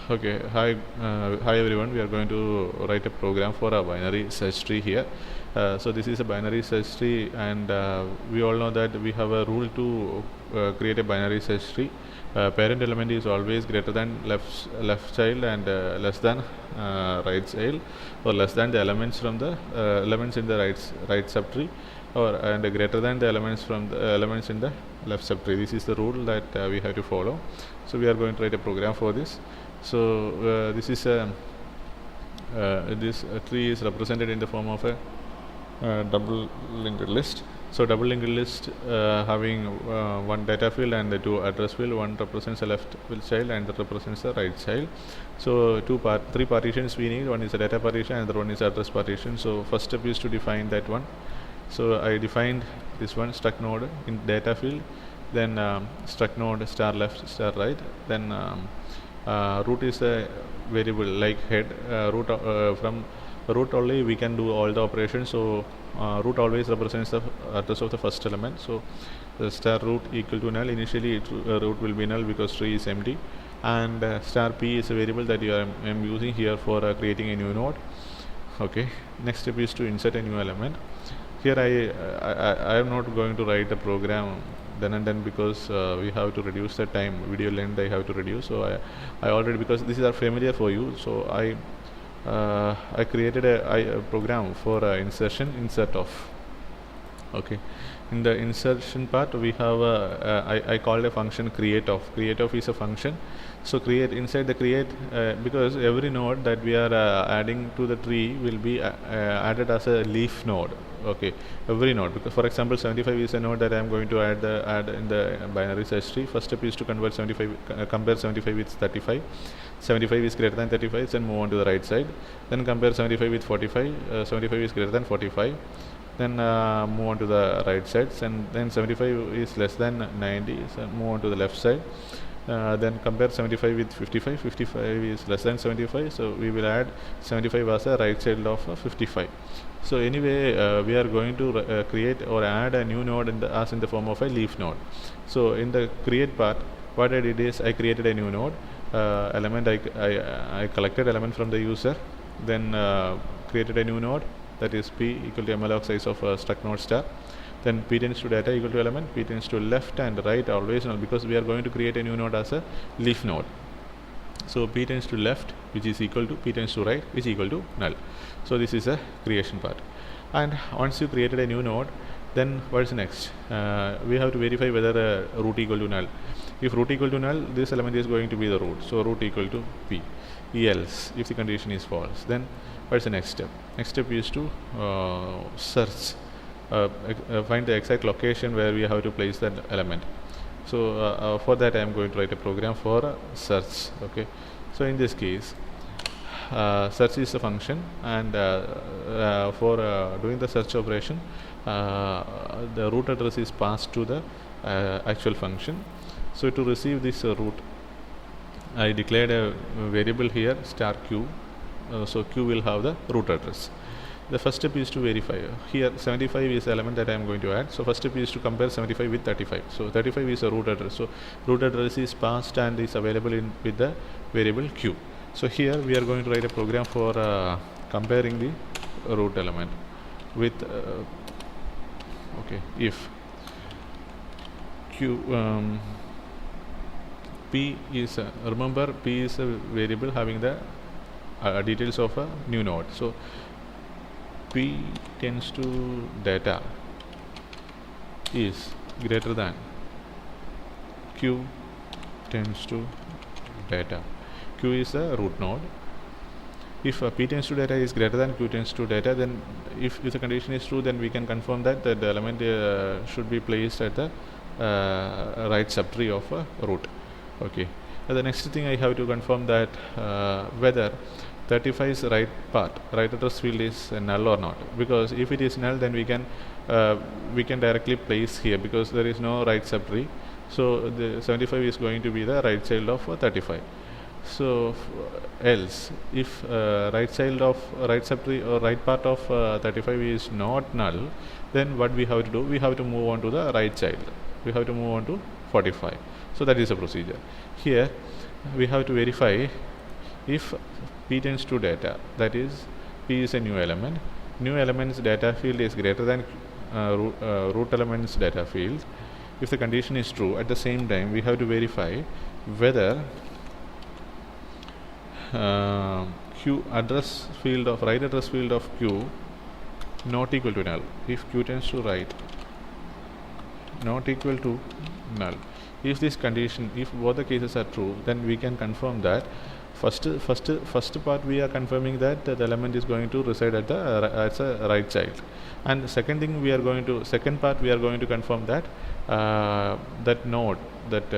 Okay, hi everyone. We are going to write a program for a binary search tree here. So this is a binary search tree, and we all know that we have a rule to create a binary search tree. Parent element is always greater than left child and less than right child, or less than the elements from the elements in the right subtree, or and greater than the elements from the elements in the left subtree. This is the rule that we have to follow. So we are going to write a program for this. So this is a this tree is represented in the form of a double linked list. So double linked list having one data field and the two address field. One represents a left child and that represents the right child. So three partitions we need. One is a data partition and the one is address partition. So first step is to define that one. So I defined this one struct node in data field, then struct node star left star right, then root is a variable like head. Root from root only we can do all the operations. So root always represents the address of the first element. So the star root equal to null. Initially root will be null because tree is empty, and star p is a variable that I am using here for creating a new node. Okay, next step is to insert a new element. Here I am not going to write a program then and then because we have to reduce the time video length I have to reduce. So I already, because this is familiar for you, so I created a program for insertion insert of. Okay, in the insertion part we have I called a function create of. Create of is a function. So create, inside the create, because every node that we are adding to the tree will be added as a leaf node. Okay, every node, because for example 75 is a node that I am going to add in the binary search tree. First step is to convert 75, compare 75 with 35. 75 is greater than 35, then move on to the right side. Then compare 75 with 45. 75 is greater than 45. Then move on to the right side, and then 75 is less than 90, so move on to the left side. Then compare 75 with 55. 55 is less than 75, so we will add 75 as a right child of 55. So anyway, we are going to create or add a new node as in the form of a leaf node. So in the create part, what I did is I created a new node element. I collected element from the user, then created a new node, that is p equal to malloc size of struct node star. Then p tends to data equal to element, p tends to left and right always null, because we are going to create a new node as a leaf node. So p tends to left, which is equal to p tends to right, which is equal to null. So this is a creation part. And once you created a new node, then what's next? We have to verify whether root equal to null. If root equal to null, this element is going to be the root. So root equal to p. Else, if the condition is false, then what's the next step? Next step is to search, find the exact location where we have to place that element. So for that I am going to write a program for search. Okay, so in this case search is a function, and for doing the search operation the root address is passed to the actual function. So to receive this root, I declared a variable here star q. So q will have the root address. The first step is to verify. Here 75 is the element that I am going to add. So first step is to compare 75 with 35. So 35 is a root address. So root address is passed and is available with the variable q. So here we are going to write a program for comparing the root element with okay, if q p is remember p is a variable having the details of a new node. So p tends to data is greater than q tends to data. Q is a root node. If p tends to data is greater than q tends to data, then if the condition is true, then we can confirm that the element should be placed at the right subtree of a root. Okay. The next thing I have to confirm that whether 35's right address field is null or not, because if it is null, then we can directly place here, because there is no right subtree. So the 75 is going to be the right child of 35. So else, if right child of right subtree or right part of 35 is not null, then what we have to do? We have to move on to the right child. We have to move on to 45. So that is the procedure. Here we have to verify if p tends to data, that is p is a new element, new element's data field is greater than root element's data field. If the condition is true, at the same time we have to verify whether q address field of right address field of q not equal to null. If q tends to right not equal to null, if this condition, if both the cases are true, then we can confirm that first part we are confirming that the element is going to reside at the as a right child, and second part we are going to confirm that that node, that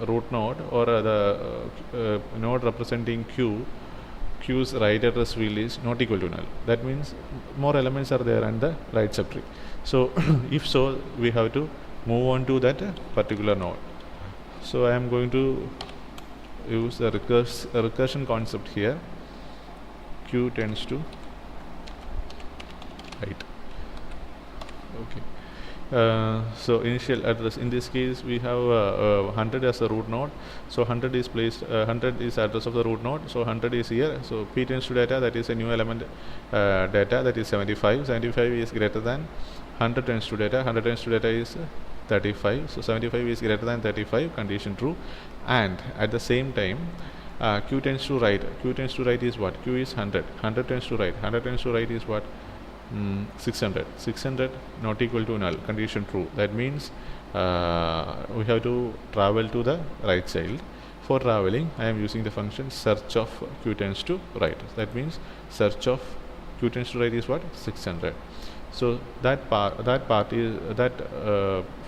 root node, or the node representing q's right address field is not equal to null. That means more elements are there and the right subtree. So if so, we have to move on to that particular node. So I am going to use the recursion concept here. Q tends to right. Okay. So initial address, in this case we have 100 as a root node, so 100 is placed, 100 is address of the root node, so 100 is here. So p tends to data, that is a new element data, that is 75 is greater than 100 tends to data, 100 tends to data is 35, so 75 is greater than 35, condition true. And at the same time q tends to right is what? Q is 100 tends to right, 100 tends to right is what? 600 not equal to null, condition true. That means we have to travel to the right child. For traveling, I am using the function search of q tends to right. That means search of q tends to right is what? 600. So that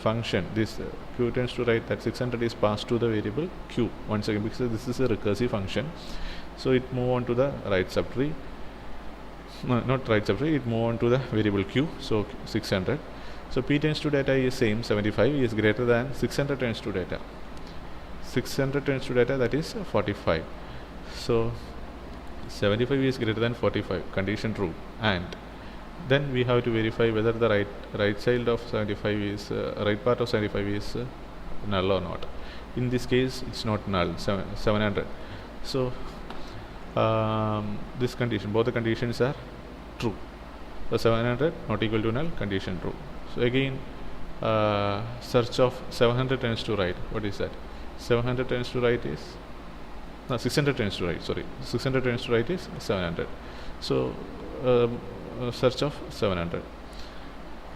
function, this q tends to right, that 600 is passed to the variable q once again, because this is a recursive function. So it move on to the right subtree. Not right subtree, it move on to the variable q, so 600. So p tends to data is same, 75 is greater than 600 tends to data. 600 tends to data, that is 45. So 75 is greater than 45, condition true. And then we have to verify whether the right child of 75 is right part of 75 is null or not. In this case, it's not null, 700. So this condition, both the conditions are true. So 700 not equal to null, condition true. So again, search of 700 tends to right. What is that? 700 tends to right is 600 tends to right. Sorry, 600 tends to right is 700. So search of 700.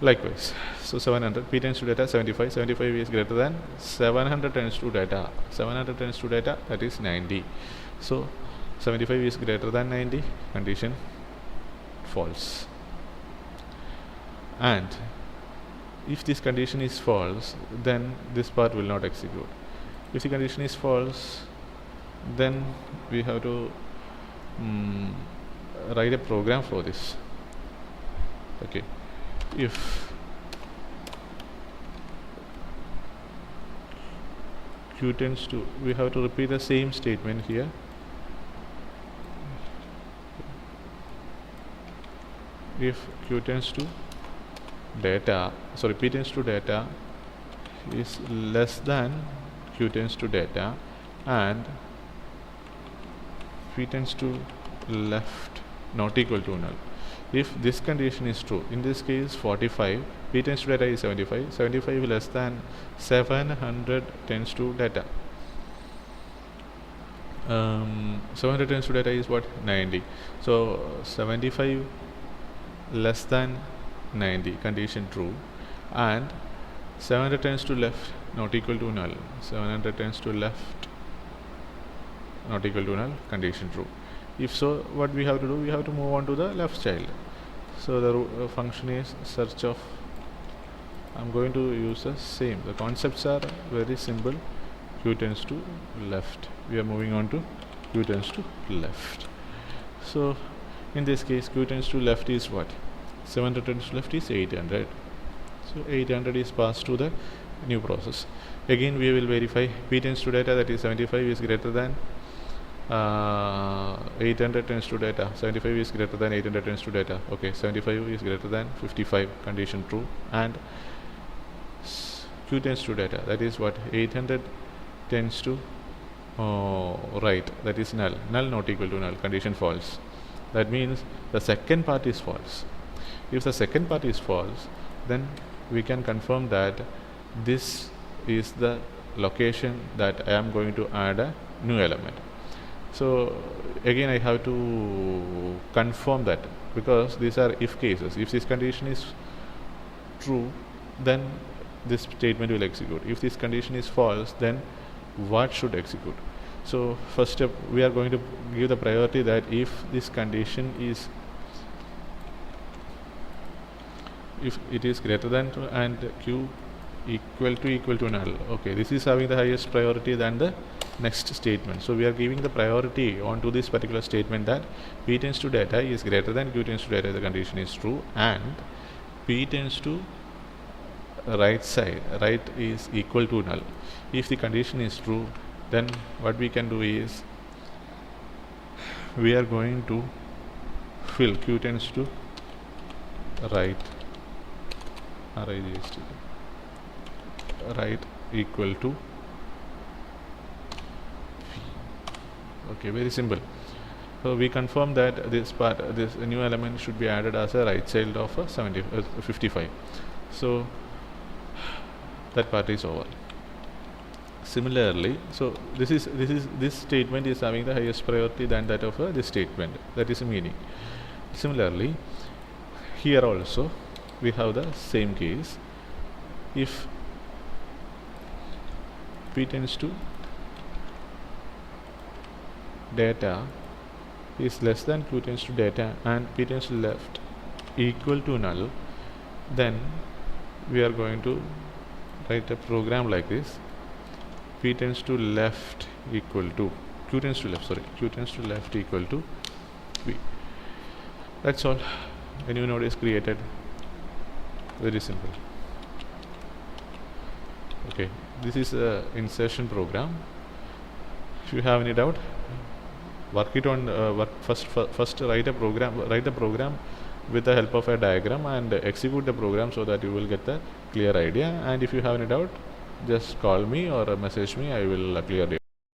Likewise, so 700 p tends to data 75 is greater than 700 tends to data. 700 tends to data, that is 90. So 75 is greater than 90, condition false. And if this condition is false, then this part will not execute. If the condition is false, then we have to write a program for this. Okay, if q tends to, we have to repeat the same statement here. If q tends to data, sorry, p tends to data is less than q tends to data, and p tends to left not equal to null. If this condition is true, in this case 45, p tends to data is 75 less than 700 tends to data. 700 tends to data is what? 90. So 75 less than 90, condition true. And 700 tends to left not equal to null. 700 tends to left not equal to null, condition true. If so, what we have to do? We have to move on to the left child. So the function is search of, I'm going to use the same, the concepts are very simple. Q tends to left, we are moving on to q tends to left. So in this case, q tends to left is what? 700 tends to left is 800. So 800 is passed to the new process. Again we will verify p tends to data, that is 75 is greater than 800 tends to data. 75 is greater than 800 tends to data. Okay, 75 is greater than 55, condition true. And q tends to data, that is what? 800 tends to right, that is null. Null not equal to null, condition false. That means the second part is false. If the second part is false, then we can confirm that this is the location that I am going to add a new element. So again I have to confirm that, because these are if cases. If this condition is true, then this statement will execute. If this condition is false, then what should execute? So first step, we are going to give the priority that if this condition is, if it is greater than and q equal to null, okay, this is having the highest priority than the next statement. So we are giving the priority onto this particular statement that p tends to data is greater than q tends to data, the condition is true, and p tends to right side, right is equal to null. If the condition is true, then what we can do is we are going to fill q tends to right, right equal to okay, very simple. So we confirm that this part, this new element should be added as a right child of a 55. So that part is over. Similarly, so this statement is having the highest priority than that of this statement. That is the meaning. Similarly, here also we have the same case. If p tends to data is less than q tends to data and p tends to left equal to null, then we are going to write a program like this: p tends to left equal to q tends to left equal to p. That's all. A new node is created. Very simple. Okay, this is a insertion program. If you have any doubt, work it on first write the program with the help of a diagram and execute the program so that you will get the clear idea. And if you have any doubt, just call me or message me. I will clear it.